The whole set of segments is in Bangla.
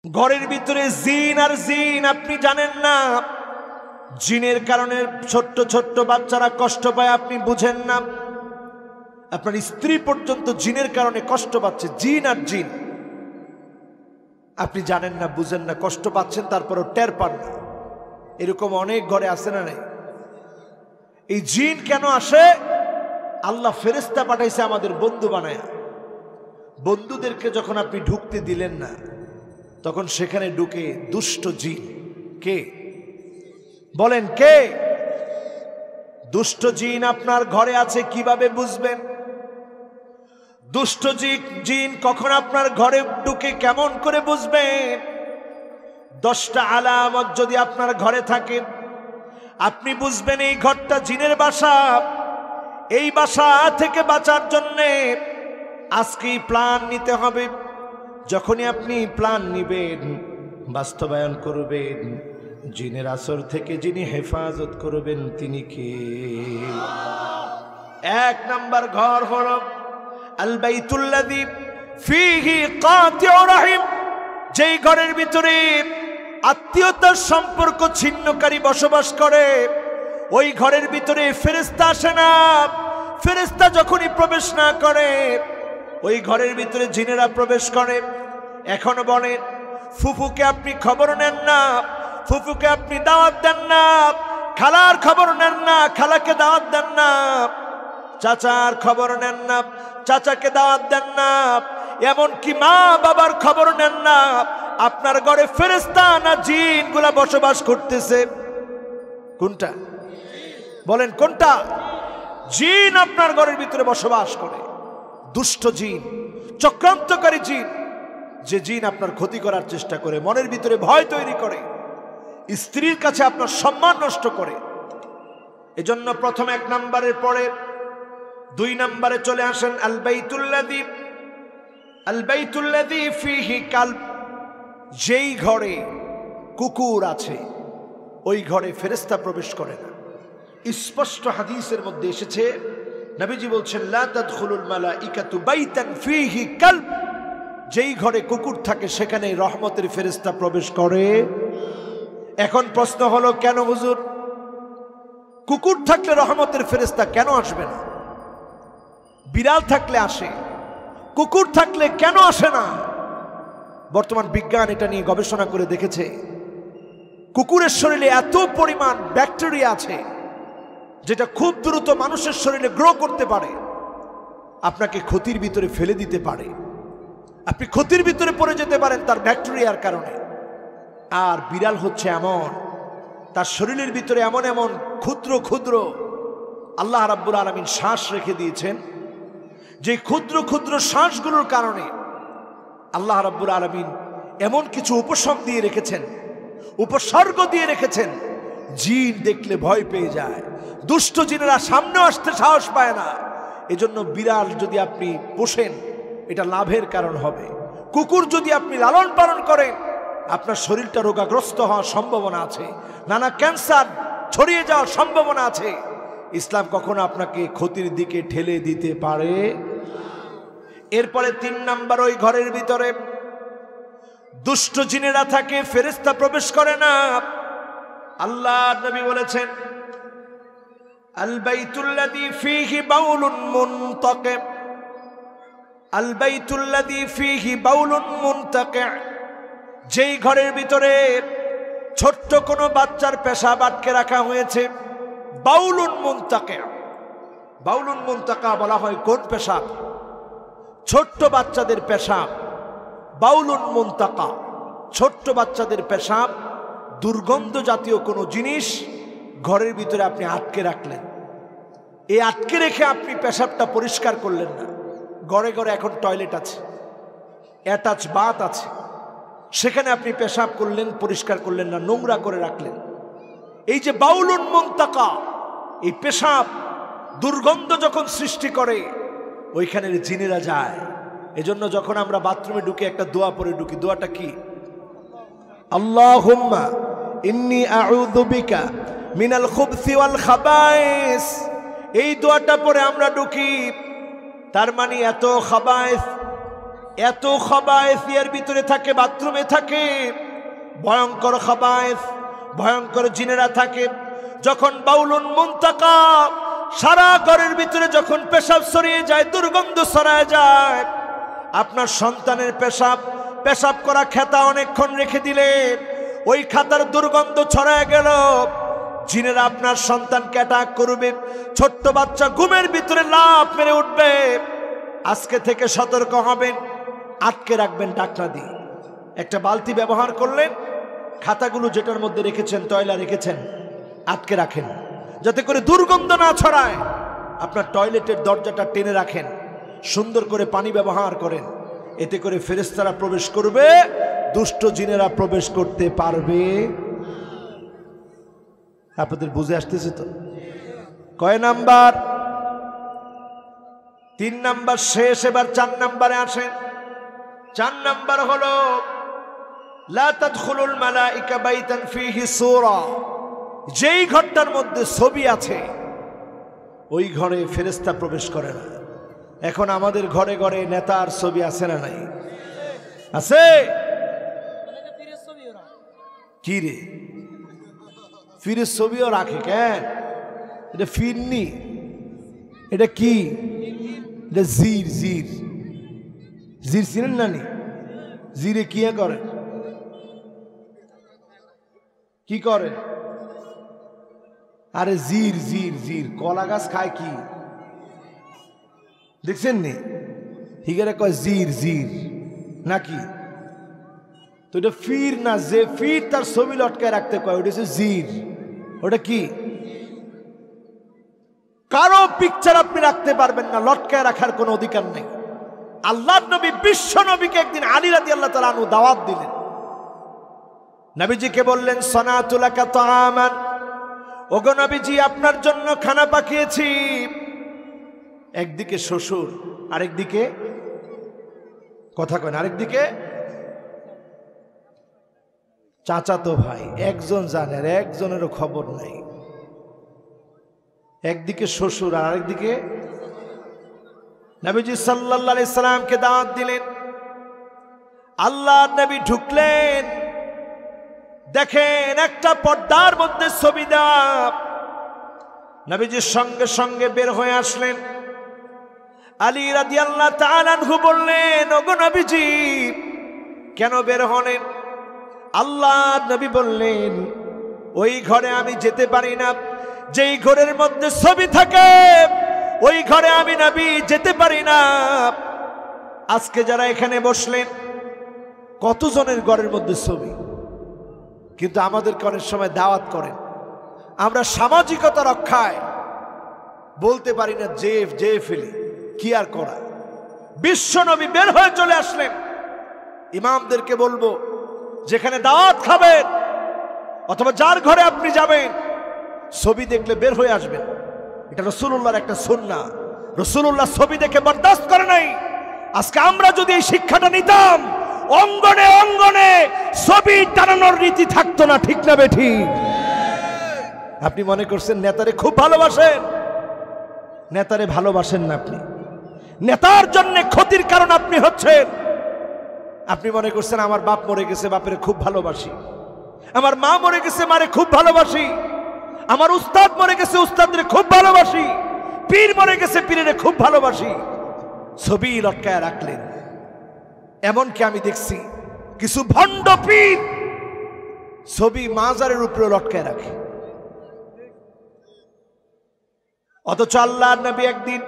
ঘরের ভিতরে জিন আর জিন আপনি জানেন না। জিনের কারণে ছোট্ট ছোট্ট বাচ্চারা কষ্ট পায়, আপনি বুঝেন না। আপনার স্ত্রী পর্যন্ত জিনের কারণে কষ্ট পাচ্ছে। জিন আর জিন আপনি জানেন না, বুঝেন না, কষ্ট পাচ্ছেন, তারপরও টের পান না। এরকম অনেক ঘরে আছে না নাই? এই জিন কেন আসে? আল্লাহ ফেরেশতা পাঠাইছে আমাদের বন্ধু বানায়। বন্ধুদেরকে যখন আপনি ঢুকতে দিলেন না, তখন সেখানে ঢুকে দুষ্ট জিন। কে বলেন, কে? দুষ্ট জিন আপনার ঘরে আছে, কিভাবে বুঝবেন? দুষ্ট জিন কখন আপনার ঘরে ঢুকে কেমন করে বুঝবেন? 10টা আলামত যদি আপনার ঘরে থাকে, আপনি বুঝবেন এই ঘরটা জিনের বাসা। এই বাসা থেকে বাঁচার জন্যে আজকেই প্ল্যান নিতে হবে। যখনই আপনি প্ল্যান নিবেন, বাস্তবায়ন করবেন, জিনের আসর থেকে যিনি হেফাজত করবেন তিনি কে? 1 নাম্বার ঘর হলো আল বাইতুল্লাযী ফীহি কাতিউ রাহিম। যেই ঘরের ভিতরে আত্মীয়তার সম্পর্ক ছিন্নকারী বসবাস করে, ওই ঘরের ভিতরে ফেরেশতা আসে না। ফেরেশতা যখনই প্রবেশ না করে, ওই ঘরের ভিতরে জিনেরা প্রবেশ করে। এখন বলেন, ফুফুকে আপনি খবর নেন না, ফুফুকে আপনি দাওয়াত দেন না, খালার খবর নেন না, খালাকে দাওয়াত দেন না, চাচার খবর নেন না, চাচাকে দাওয়াত দেন না, এমনকি মা বাবার খবর নেন না। আপনার ঘরে ফেরেশতা না জিনগুলা বসবাস করতেছে? কোনটা বলেন, কোনটা? জিন আপনার ঘরের ভিতরে বসবাস করে। দুষ্ট জিন, চক্রান্তকারী জিন, যে জিন আপনার ক্ষতি করার চেষ্টা করে, মনের ভিতরে ভয় তৈরি করে, স্ত্রীর কাছে আপনার সম্মান নষ্ট করে। এজন্য প্রথম 1 নাম্বারের পরে 2 নাম্বারে চলে আসেন আল বাইতুল্লাযী ফীহি কালব। যেই ঘরে কুকুর আছে, ওই ঘরে ফেরেশতা প্রবেশ করে না। স্পষ্ট হাদিসের মধ্যে এসেছে, নবীজি বলছেন লা তাদখুলুল মালাইকাতু বাইতান ফীহি কালব। যেই ঘরে কুকুর থাকে সেখানে রহমতের ফেরেশতা প্রবেশ করে। এখন প্রশ্ন হলো, কেন হুজুর? কুকুর থাকলে রহমতের ফেরেশতা কেন আসবে না? বিড়াল থাকলে আসে, কুকুর থাকলে কেন আসে না? বর্তমান বিজ্ঞান এটা নিয়ে গবেষণা করে দেখেছে, কুকুরের শরীরে এত পরিমাণ ব্যাকটেরিয়া আছে যেটা খুব দ্রুত মানুষের শরীরে গ্রো করতে পারে, আপনাকে ক্ষতির ভিতরে ফেলে দিতে পারে। আপনি ক্ষতির ভিতরে পড়ে যেতে পারেন তার ব্যাকটেরিয়ার কারণে। আর বিড়াল হচ্ছে এমন, তার শরীরের ভিতরে এমন এমন ক্ষুদ্র ক্ষুদ্র আল্লাহ রাব্বুল আলামিন শ্বাস রেখে দিয়েছেন, যে ক্ষুদ্র ক্ষুদ্র শ্বাসগুলোর কারণে আল্লাহ রাব্বুল আলামিন এমন কিছু উপশম দিয়ে রেখেছেন, উপসর্গ দিয়ে রেখেছেন, জিন দেখলে ভয় পেয়ে যায়। দুষ্ট জিনেরা সামনে আসতে সাহস পায় না। এজন্য বিড়াল যদি আপনি পোষেন, এটা লাভের কারণ হবে। কুকুর যদি আপনি লালন পালন করেন, আপনার শরীরটা রোগাগ্রস্ত হওয়ার সম্ভাবনা আছে, নানা ক্যান্সার ছড়িয়ে যাওয়ার সম্ভাবনা আছে। ইসলাম কখনো আপনাকে ক্ষতির দিকে ঠেলে দিতে পারে। এরপরে 3 নাম্বার, ওই ঘরের ভিতরে দুষ্ট জিনেরা থাকে, ফেরেশতা প্রবেশ করে না। আল্লাহ নবী বলেছেন আল বাইতুল্লাযী ফীহি বাউলুন মুনতাকি, আল বাইতুল্লাযী ফীহি বাউলুন মুনতাকি। যেই ঘরের ভিতরে ছোট্ট কোনো বাচ্চার পেশাব আটকে রাখা হয়েছে, বাউলুন মুনতাকি। বাউলুন মুনতাকা বলা হয় কোন পেশাব? ছোট্ট বাচ্চাদের পেশাব। বাউলুন মুনতাকা, ছোট্ট বাচ্চাদের পেশাব। দুর্গন্ধ জাতীয় কোনো জিনিস ঘরের ভিতরে আপনি আটকে রাখলেন, এই আটকে রেখে আপনি পেশাবটা পরিষ্কার করলেন না। ঘরে ঘরে এখন টয়লেট আছে, অ্যাটাচ বাথ আছে, সেখানে আপনি পেশাব করলেন, পরিষ্কার করলেন না, নোংরা করে রাখলেন। এই যে বাউলুন মুনতাকা, এই পেশাব দুর্গন্ধ যখন সৃষ্টি করে, ওইখানের জিনেরা যায়। এজন্য যখন আমরা বাথরুমে ঢুকে একটা দোয়া পড়ে ঢুকি, দোয়াটা কি? আল্লাহুম্মা ইন্নী আউযু বিকা মিনাল খুবসি ওয়াল খাবায়েস। এই দোয়াটা পড়ে আমরা ঢুকি, তার মানে এত খাবায়েস, এত খাবায়েস এর ভিতরে থাকে, বাথরুমে থাকে, ভয়ঙ্কর খাবায়েস, ভয়ঙ্কর জিনেরা থাকে। যখন বাউলুন মুনতাকা, সারা ঘরের ভিতরে যখন পেশাব ছড়িয়ে যায়, দুর্গন্ধ ছড়ায় যায়, আপনার সন্তানের পেশাব করা খেতা অনেকক্ষণ রেখে দিলে ওই খাতার দুর্গন্ধ ছড়ায় গেল, জিনেরা আপনার সন্তানকে অ্যাটাক করবে, ছোট্ট বাচ্চা ঘুমের ভিতরে লাফ মেরে উঠবে। আজকে থেকে সতর্ক হবেন, আটকে রাখবেন ঢাকনা দিয়ে। একটা বালতি ব্যবহার করলেন, খাতাগুলো যেটার মধ্যে রেখেছেন, টয়লা রেখেছেন, আটকে রাখেন যাতে করে দুর্গন্ধ না ছড়ায়। আপনার টয়লেটের দরজাটা টেনে রাখেন, সুন্দর করে পানি ব্যবহার করেন, এতে করে ফেরেশতারা প্রবেশ করবে, দুষ্ট জিনেরা প্রবেশ করতে পারবে। আপনাদের বুঝে আসতেছে তো? কয় নাম্বার? 3 নাম্বার শেষ, এবার 4 নাম্বারে আসেন। 4 নাম্বার হলো লা তাদখুলুল মালাইকা বাইতান ফীহি সূরা। যেই ঘরটার মধ্যে ছবি আছে ওই ঘরে ফেরেশতা প্রবেশ করে না। এখন আমাদের ঘরে ঘরে নেতার ছবি আছে না নাই? আছে। কি রে, ফিরের ছবিও রাখে কেন? এটা ফিরনি, এটা কি? এটা জির। জির জির চিনেন না নি? জিরে কি করে? কি করে? আরে জির জির জির কলা গাছ খায় কি দেখছেন নি? হিগারে কয় জির জির নাকি? তো এটা ফির না, যে ফির তার ছবি লটকায় রাখতে কয় ওটা হচ্ছে জির। ওটা কি? কারো পিকচার আপনি রাখতে পারবেন না, লটকায় রাখার কোনো অধিকার নেই। আল্লাহর নবী, বিশ্ব নবীকে একদিন আলী রাদিয়াল্লাহু তাআলা আনহু দাওয়াত দিলেন। নবীজিকে বললেন, সানাতু লাকা তাআমান, ওগো নবীজি আপনার জন্য খানা পাকিয়েছি। একদিকে শ্বশুর, আরেকদিকে কথা কয় না, আরেকদিকে চাচাতো ভাই। একজন জানে আর একজনেরও খবর নাই। একদিকে শ্বশুর আর আরেকদিকে। নবীজি সাল্লাল্লাহু আলাইহি সাল্লামকে দাওয়াত দিলেন। আল্লাহর নবী ঢুকলেন, দেখেন একটা পর্দার মধ্যে ছবি দেওয়া। নবীজির সঙ্গে সঙ্গে বের হয়ে আসলেন। আলী রাদিয়াল্লাহু তাআলা আনহু বললেন, ওগো নবীজি কেন বের হলেন? আল্লাহর নবী বললেন, ওই ঘরে আমি যেতে পারি না, যেই ঘরের মধ্যে ছবি থাকে ওই ঘরে আমি নবী যেতে পারি না। আজকে যারা এখানে বসলেন, কতজনের ঘরের মধ্যে ছবি, কিন্তু আমাদেরকে অনেক সময় দাওয়াত করেন, আমরা সামাজিকতা রক্ষায় বলতে পারি না, যে ফেলি, কি আর করা। বিশ্ব নবী বের হয়ে চলে আসলেন। ইমামদেরকে বলবো, যেখানে দাওয়াত খাবেন অথবা যার ঘরে আপনি যাবেন, ছবি দেখলে বের হয়ে আসবেন। এটা রাসূলুল্লাহর একটা সুন্নাহ। রাসূলুল্লাহ ছবি দেখে বরদাস্ত করে নাই। আজকে আমরা যদি এই শিক্ষাটা নিতাম, অঙ্গনে অঙ্গনে ছবি টানানোর রীতি থাকতো না, ঠিক না বেঠিক? আপনি মনে করছেন নেতারে খুব ভালোবাসেন, নেতারে ভালোবাসেন না। আপনি নেতার জন্য ক্ষতির কারণ আপনি হচ্ছেন। আপনি মনে করছেন আমার বাপ মরে গেছে, বাপের খুব ভালোবাসি, আমার মা মরে গেছে, মারে খুব ভালোবাসি, আমার উস্তাদ মরে গেছে, উস্তাদরে খুব ভালোবাসি, পীর মরে গেছে, পীরের খুব ভালোবাসি। ছবি লটকায় রাখলেন। এমনকি আমি দেখছি কিছু ভণ্ড পীর ছবি মাজারের উপরে লটকায় রাখে। অথচ আল্লাহর নবী একদিন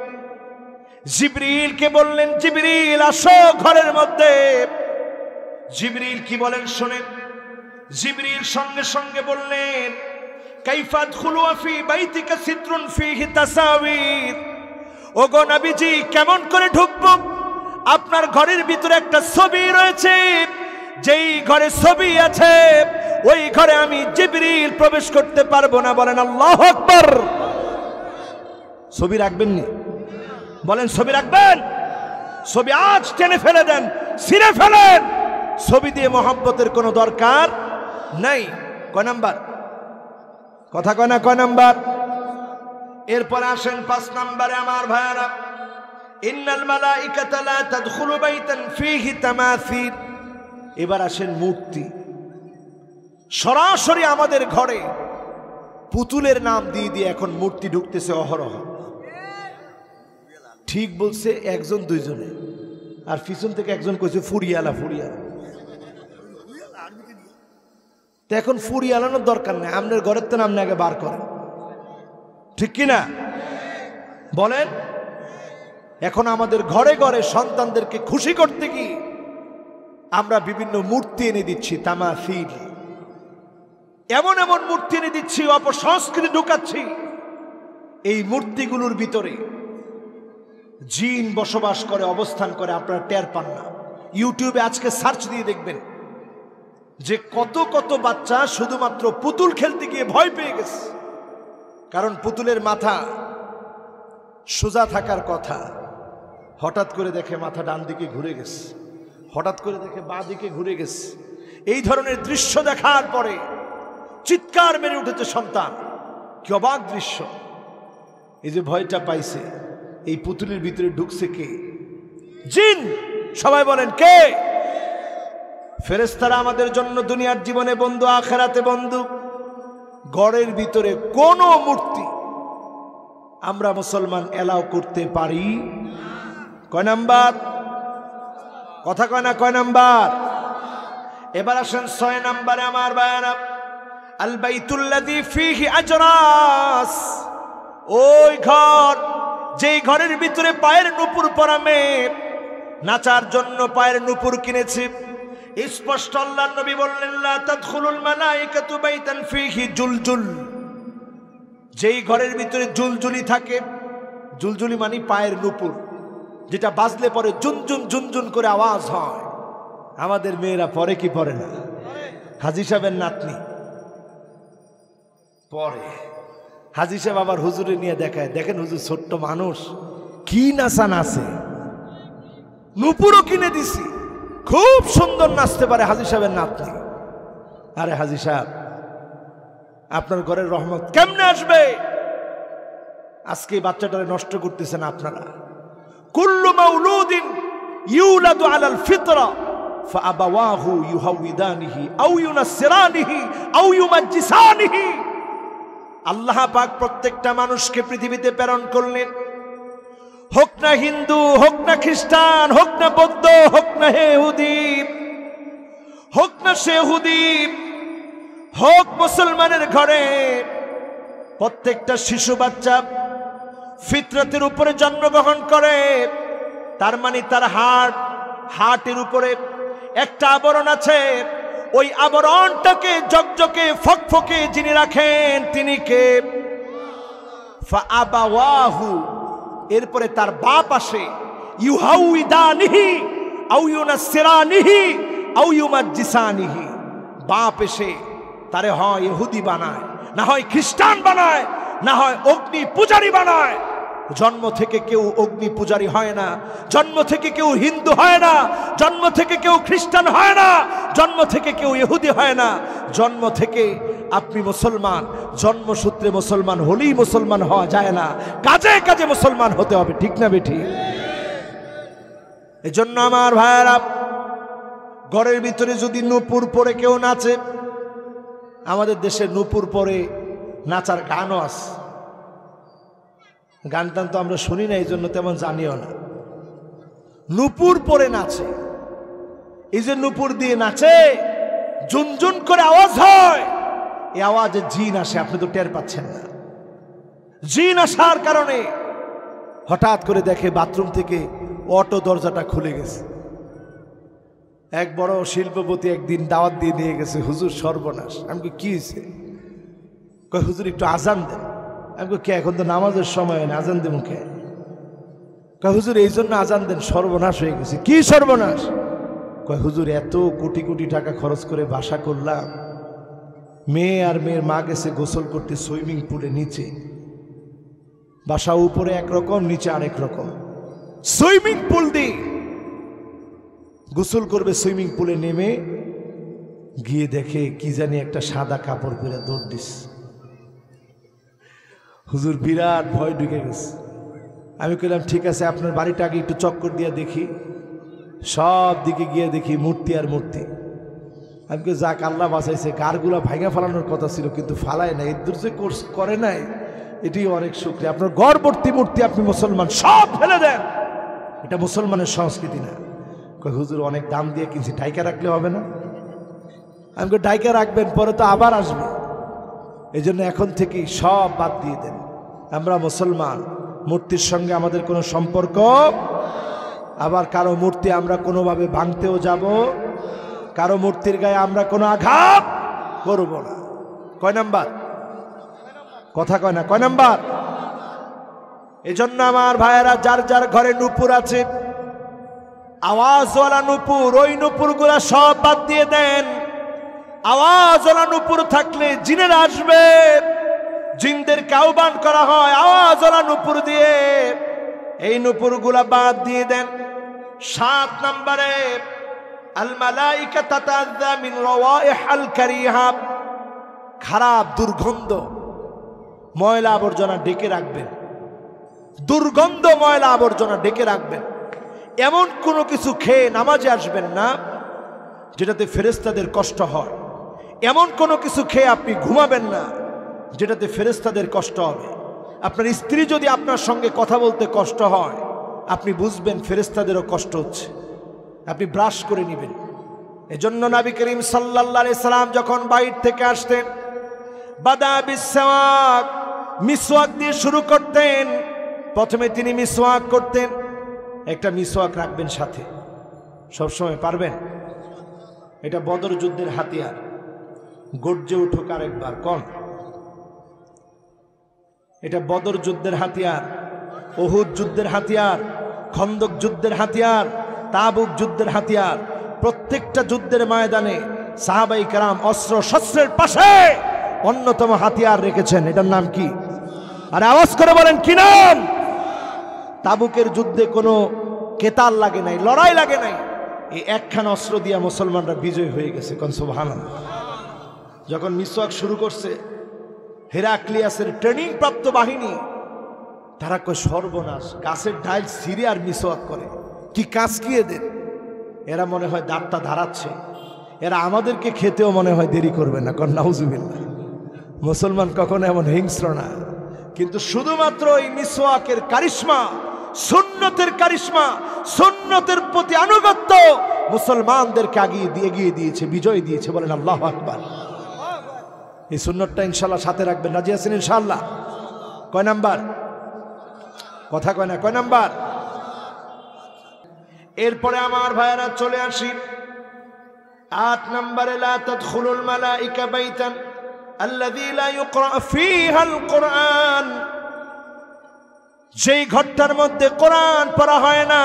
জিবরিলকে বললেন, জিবরিল আসো ঘরের মধ্যে। জিবরিল কি বলেন শোনেন। জিবরিল সঙ্গে সঙ্গে বললেন, কাইফা আদখুলু ফি বাইতিকা সিত্রুন ফিহি তাসাবির। ওগো নবীজি কেমন করে ঢুকবো? আপনার ঘরের ভিতরে একটা ছবি রয়েছে, যেই ঘরে ছবি আছে ওই ঘরে আমি জিবরিল প্রবেশ করতে পারবো না। বলেন আল্লাহু আকবার। ছবি রাখবেন নি? বলেন ছবি রাখবেন? ছবি আজ টেনে ফেলে দেন, ছিঁড়ে ফেলেন। ছবি দিয়ে মহব্বতের কোনো দরকার নাই। কয় নাম্বার? কথা কয় না, কয় নাম্বার? এরপরে আসেন 5 নাম্বারে। আমার ভাইয়ারা, ইন্নাল মালাইকাতা লা তাদখুলু বাইতান ফীহি তামাসিল। এবার আসেন মূর্তি। সরাসরি আমাদের ঘরে পুতুলের নাম দিয়ে দিয়ে এখন মূর্তি ঢুকতেছে অহরহ। ঠিক বলছে একজন দুইজনে, আর পিছন থেকে একজন কইছে ফুরিয়ালা ফুরিয়ালা। তো এখন ফুরিয়ালানোর দরকার নেই, আপনার ঘরের তো নাম আগে বার করেন, ঠিক কিনা বলেন? এখন আমাদের ঘরে ঘরে সন্তানদেরকে খুশি করতে কি আমরা বিভিন্ন মূর্তি এনে দিচ্ছি, তামাসিল, এমন এমন মূর্তি এনে দিচ্ছি, অপসংস্কৃতি ঢুকাচ্ছি। এই মূর্তিগুলোর ভিতরে জিন বসবাস করে, অবস্থান করে, আপনারা টের পান না। ইউটিউবে আজকে সার্চ দিয়ে দেখবেন যে কত কত বাচ্চা শুধুমাত্র পুতুল খেলতে গিয়ে ভয় পেয়ে গেছে। কারণ পুতুলের মাথা সোজা থাকার কথা, হঠাৎ করে দেখে মাথা ডান দিকে ঘুরে গেছে, হঠাৎ করে দেখে বাঁ দিকে ঘুরে গেছে। এই ধরনের দৃশ্য দেখার পরে চিৎকার মেরে উঠেছে সন্তান। কি অবাক দৃশ্য! এই যে ভয়টা পাইছে, এই পুতুলের ভিতরে ঢুকছে কে? জিন। সবাই বলেন কে? ফেরেশতারা আমাদের জন্য দুনিয়ার জীবনে বন্ধু, আখিরাতে বন্ধু। ঘরের ভিতরে কোন মূর্তি আমরা মুসলমান এলাও করতে পারি? কয় নাম্বার? কথা কয় না, কয় নাম্বার? এবার আসেন 6 নম্বরে আমার বায়ানা। আল বাইতুল্লাযী ফীহি আজরাস। ওই ঘর, যেই ঘরের ভিতরে পায়ের নুপুর পরা মেয়ে নাচার জন্য পায়ের নুপুর কিনেছে। স্পষ্ট আল্লাহর নবী বললেন, লা তাদখুলুল মালাইকাতু বাইতান ফীহি জুলজুল। যেই ঘরের ভিতরে জুলজুলি থাকে, জুলজুলি মানে পায়ের নুপুর, যেটা বাজলে পরে জুনজুন জুনজুন করে আওয়াজ হয়। আমাদের মেয়েরা পরে কি পরে না? হাজী সাহেবের নাতনি পরে। হাজী সাহেব আবার হুজুরে নিয়ে দেখায়, দেখেন হুজুর ছোট্ট মানুষ কি নাচা নাচে, নুপুরও কিনে দিছি, খুব সুন্দর নাচতে পারে হাজী সাহেবের নাতনি। আরে হাজী সাহেব, আপনার ঘরের রহমত কেমনে আসবে? আজকে বাচ্চাটারে নষ্ট করতেছেন আপনারা। কুল্লু মাউলুদিন ইউলাদু আলাল ফিতরা ফাআবাওয়াহু ইউহাউইদানিহি আও ইউনাসসিরানিহি আও ইউমাজ্জিসানিহি। আল্লাহ পাক প্রত্যেকটা মানুষকে পৃথিবীতে প্রেরণ করলেন, হোক না হিন্দু, হোক না খ্রিস্টান, হোক না বৌদ্ধ, হোক না ইহুদি, হোক না সেহুদি, হোক মুসলমানের ঘরে প্রত্যেকটা শিশু বাচ্চা ফিতরতের উপরে জন্মগ্রহণ করে। তার মানে তার হার্টের উপরে একটা আবরণ আছে। ওই আবরণটাকে জকজকে ফকফকে যিনি রাখেন তিনি কে? ফাআবাওয়াহু। এরপরে তার বাপ আসে, ইউহাউইদানিহি আও ইউনাসসিরানিহি আও ইউমাজ্জিসানিহি। বাপ এসে তারে হয় ইহুদি বানায়, না হয় খ্রিস্টান বানায়, না হয় অগ্নি পূজারী বানায়। জন্ম থেকে কেউ অগ্নি পূজারী হয় না, জন্ম থেকে কেউ হিন্দু হয় না, জন্ম থেকে কেউ খ্রিস্টান হয় না, জন্ম থেকে কেউ ইহুদি হয় না। জন্ম থেকে আপনি মুসলমান, জন্মসূত্রে মুসলমান হলেই মুসলমান হওয়া যায় না, কাজে কাজে মুসলমান হতে হবে, ঠিক না বেঠি? এজন্য আমার ভাইয়েরা, ঘরের ভিতরে যদি নূপুর পরে কেউ নাচে, আমাদের দেশে নূপুর পরে নাচার গানও আছে। গান টান তো আমরা শুনি না, এই জন্য তেমন জানিও না। নূপুর পরে নাচে, এই যে নূপুর দিয়ে নাচে, জুনজুন করে আওয়াজ হয়, এই আওয়াজে জিন আসে, আপনি তো টের পাচ্ছেন না। জিন আসার কারণে হঠাৎ করে দেখে বাথরুম থেকে অটো দরজাটা খুলে গেছে। এক বড় শিল্পপতি একদিন দাওয়াত দিয়ে নিয়ে গেছে, হুজুর সর্বনাশ। আমি কি হয়েছে? কয় হুজুর একটু আজান দেন। আমি কে, এখন তো নামাজের সময় না, আজান দেব কে? কয় হুজুর এই জন্য আজান দেন, সর্বনাশ হয়ে গেছে। কি সর্বনাশ? কয় হুজুর এত কোটি কোটি টাকা খরচ করে বাসা করলাম, মেয়ে আর মেয়ের মা গেছে গোসল করতে সুইমিং পুলে নিচে, বাসা উপরে একরকম নিচে আরেক রকম। সুইমিং পুল দিয়ে গোসল করবে, সুইমিং পুলে নেমে গিয়ে দেখে কি জানি একটা সাদা কাপড় পরে দৌড় দিস। হুজুর বিরাট ভয় ঢুকে গেছে। আমি কইলাম ঠিক আছে, আপনার বাড়িটা আগে একটু চক্কর দিয়ে দেখি। সব দিকে গিয়ে দেখি মূর্তি আর মূর্তি। আমি কি যাক, আল্লাহ বাঁচাইছে, গারগুলা ভাঙা ফালানোর কথা ছিল কিন্তু ফালায় নাই, এর যে কোর্স করে নাই, এটি অনেক শুকরিয়া। আপনার গড়বর্তী মূর্তি আপনি মুসলমান, সব ফেলে দেন, এটা মুসলমানের সংস্কৃতি না। কই হুজুর অনেক দাম দিয়ে কিনছি, ডাইকা রাখলে হবে না? আমি কই ডাইকা রাখবেন, পরে তো আবার আসবে, এই জন্য এখন থেকেই সব বাদ দিয়ে দেন। আমরা মুসলমান, মূর্তির সঙ্গে আমাদের কোনো সম্পর্ক, আবার কারো মূর্তি আমরা কোনোভাবে ভাঙতেও যাব, কারো মূর্তির গায়ে আমরা কোনো আঘাত করব না। কয় নাম্বার? কথা কয় না, কয় নাম্বার? এজন্য আমার ভাইয়েরা, যার যার ঘরে নূপুর আছে, আওয়াজওয়ালা নূপুর, ওই নূপুরগুলা সব বাদ দিয়ে দেন। আওয়াজওয়ালা নূপুর থাকলে জিনেরা আসবে, জিনদেরকে আহ্বান করা হয় আওয়াজওয়ালা নূপুর দিয়ে, এই নূপুরগুলা বাদ দিয়ে দেন। 7 নম্বরে আল মালাইকা তাতাযা মিন রাওয়াইহাল কারিহা, খারাপ দুর্গন্ধ ময়লা আবর্জনা ডেকে রাখবেন, দুর্গন্ধ ময়লা আবর্জনা ডেকে রাখবেন। এমন কোনো কিছু খেয়ে নামাজে আসবেন না যেটাতে ফেরেশতাদের কষ্ট হয়। এমন কোনো কিছু খেয়ে আপনি ঘুমাবেন না যেটাতে ফেরেশতাদের কষ্ট হবে। আপনার স্ত্রী যদি আপনার সঙ্গে কথা বলতে কষ্ট হয়, আপনি বুঝবেন ফেরেশতাদেরও কষ্ট হচ্ছে, আপনি ব্রাশ করে নেবেন। এজন্য নবী করিম সাল্লাল্লাহু আলাইহি সাল্লাম যখন বাইরে থেকে আসতেন, বাদা বিসওয়াক, মিসওয়াক দিয়ে শুরু করতেন। প্রথমে তিনি মিসওয়াক করতেন, একটা মিসওয়াক রাখবেন সাথে সবসময়, পারবেন? এটা বদর যুদ্ধের হাতিয়ার। গর্জে উঠুক আরেকবার, কোন? এটা বদর যুদ্ধের হাতিয়ার, উহুদ যুদ্ধের হাতিয়ার, খন্দক যুদ্ধের হাতিয়ার, তাবুক যুদ্ধের হাতিয়ার। প্রত্যেকটা যুদ্ধের ময়দানে সাহাবাই কেরাম অস্ত্র শস্ত্রের পাশে অন্যতম হাতিয়ার রেখেছেন। এটার নাম কি? আরে আওয়াজ করে বলেন, কি নাম? তাবুকের যুদ্ধে কোনো কেতাল লাগে নাই, লড়াই লাগে নাই, এই একখান অস্ত্র দিয়া মুসলমানরা বিজয় হয়ে গেছে। কোন সুবহানাল্লাহ। যখন মিসওয়াক শুরু করছে, হেরাক্লিয়াসের ট্রেনিং প্রাপ্ত বাহিনী, তারা কয় সর্বনাশ, গাছের ডাইল ছিঁড়ে আর মিসওয়াক করে, কি কাজ কি এদের? এরা মনে হয় দাঁতটা ধারাচ্ছে, এরা আমাদেরকে খেতেও মনে হয় দেরি করবে না। কারণ নাউজুবিল্লাহ, মুসলমান কখনো এমন হিংস্র না। কিন্তু শুধুমাত্র এই মিসওয়াকের কারিশমা, সুন্নতের কারিশমা, সুন্নতের প্রতি আনুগত্য মুসলমানদেরকে এগিয়ে দিয়েছে, বিজয় দিয়েছে। বলেন আল্লাহু আকবার। এই সুন্নতটা ইনশাআল্লাহ সাথে রাখবেন, রাজি আছেন ইনশাআল্লাহ? কয় নাম্বার? কথা কয় না, কয় নাম্বার? এরপরে আমার ভাইয়েরা চলে আসি 8 নম্বরে, লা তাদখুলুল মালাইকা বাইতান আল্লাযী লা ইউকরা ফীহাল কুরআন, যেই ঘরটার মধ্যে কোরআন পড়া হয় না,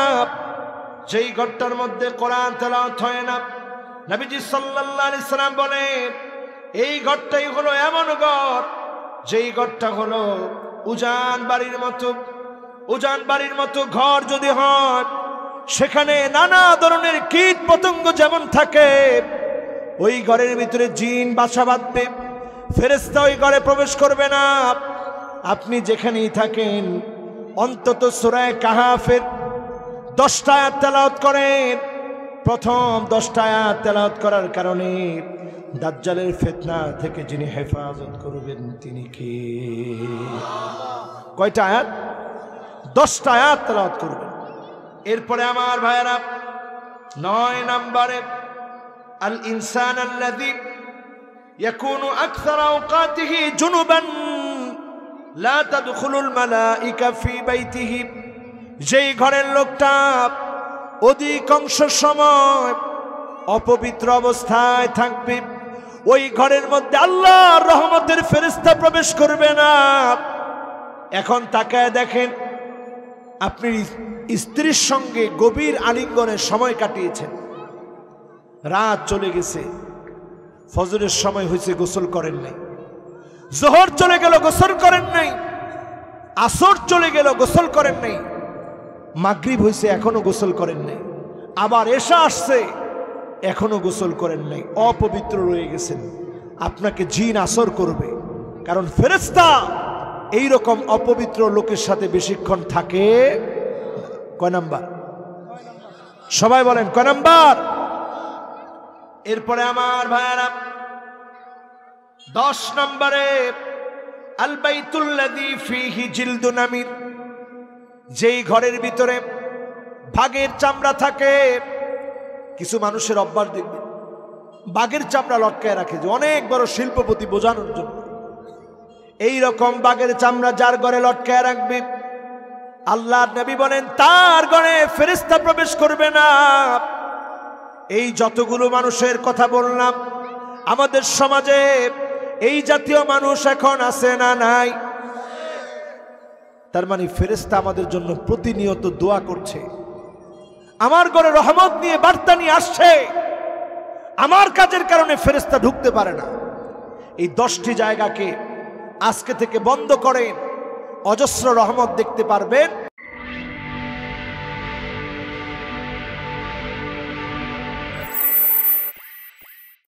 যেই ঘরটার মধ্যে কোরআন তেলাওয়াত হয় না, নবীজি সাল্লাল্লাহু আলাইহি সাল্লাম বলে এই ঘরটাই হলো এমন ঘর, যেই ঘরটা হলো উজান বাড়ির মতো। উজান বাড়ির মতো ঘর যদি হয়, সেখানে নানা ধরনের কীট পতঙ্গ যেমন থাকে, ওই ঘরের ভিতরে জিন বাসা বাঁধবে, ফেরেশতা ওই ঘরে প্রবেশ করবে না। আপনি যেখানেই থাকেন অন্তত সূরা কাহাফের 10টা আয়াত তেলাওয়াত করেন। প্রথম 10টা আয়াত তেলাওয়াত করার কারণে দাজ্জালের ফিতনা থেকে যিনি হেফাজত করবেন তিনি কে? কয়টা আয়াত? 10টা আয়াত তেলাওয়াত করবেন। এরপরে আমার ভাইয়েরা 9 নম্বরে, আল ইনসান আল্লাযী ইয়াকুনু আকসার আওকাতিহি জুনুবান লা তাদখুলুল মালাইকা ফি বাইতিহি, যেই ঘরের লোকটা অধিকাংশ সময় অপবিত্র অবস্থায় থাকবে, ওই ঘরের মধ্যে আল্লাহর রহমতের ফেরেশতা প্রবেশ করবে না। এখন তাকায় দেখেন, আপনি স্ত্রীর সঙ্গে গভীর আলিঙ্গনে সময় কাটিয়েছেন, রাত চলে গেছে, ফজরের সময় হয়েছে, গোসল করেন নাই, জোহর চলে গেল, গোসল করেন নাই, আসর চলে গেল, গোসল করেন নাই, মাগরিব হয়েছে, এখনো গোসল করেন নাই, আবার এশা আসছে, এখনো গোসল করেন নাই, অপবিত্র রয়ে গেছেন। আপনাকে জিন আসর করবে, কারণ ফেরেশতা এই রকম অপবিত্র লোকের সাথে বেশিক্ষণ থাকে। কয় নাম্বার? সবাই বলেন কয় নাম্বার? এরপরে আমার ভাইয়েরা 10 নম্বরে আল বাইতুল্লাযী ফীহি জিলদু নামির, যেই ঘরের ভিতরে বাঘের চামড়া থাকে। কিছু মানুষের অভ্যাস দেখবে বাঘের চামড়া লটকায় রাখে, যে অনেক বড় শিল্পপতি বোঝানোর জন্য। এই রকম বাঘের চামড়া যার ঘরে লটকায় রাখবে, আল্লাহর নবী বলেন তার ঘরে ফেরেশতা প্রবেশ করবে না। এই যতগুলো মানুষের কথা বললাম, আমাদের সমাজে এই জাতীয় মানুষ এখন আছে না নাই? তার মানে ফেরেশতা আমাদের জন্য প্রতিনিয়ত দোয়া করছে। আমার ঘরে রহমত নিয়ে বার্তা নিয়ে আসছে, আমার কাজের কারণে ফেরেশতা ঢুকতে পারে না। এই 10টি জায়গাকে আজকে থেকে বন্ধ করেন, অজস্র রহমত দেখতে পারবেন।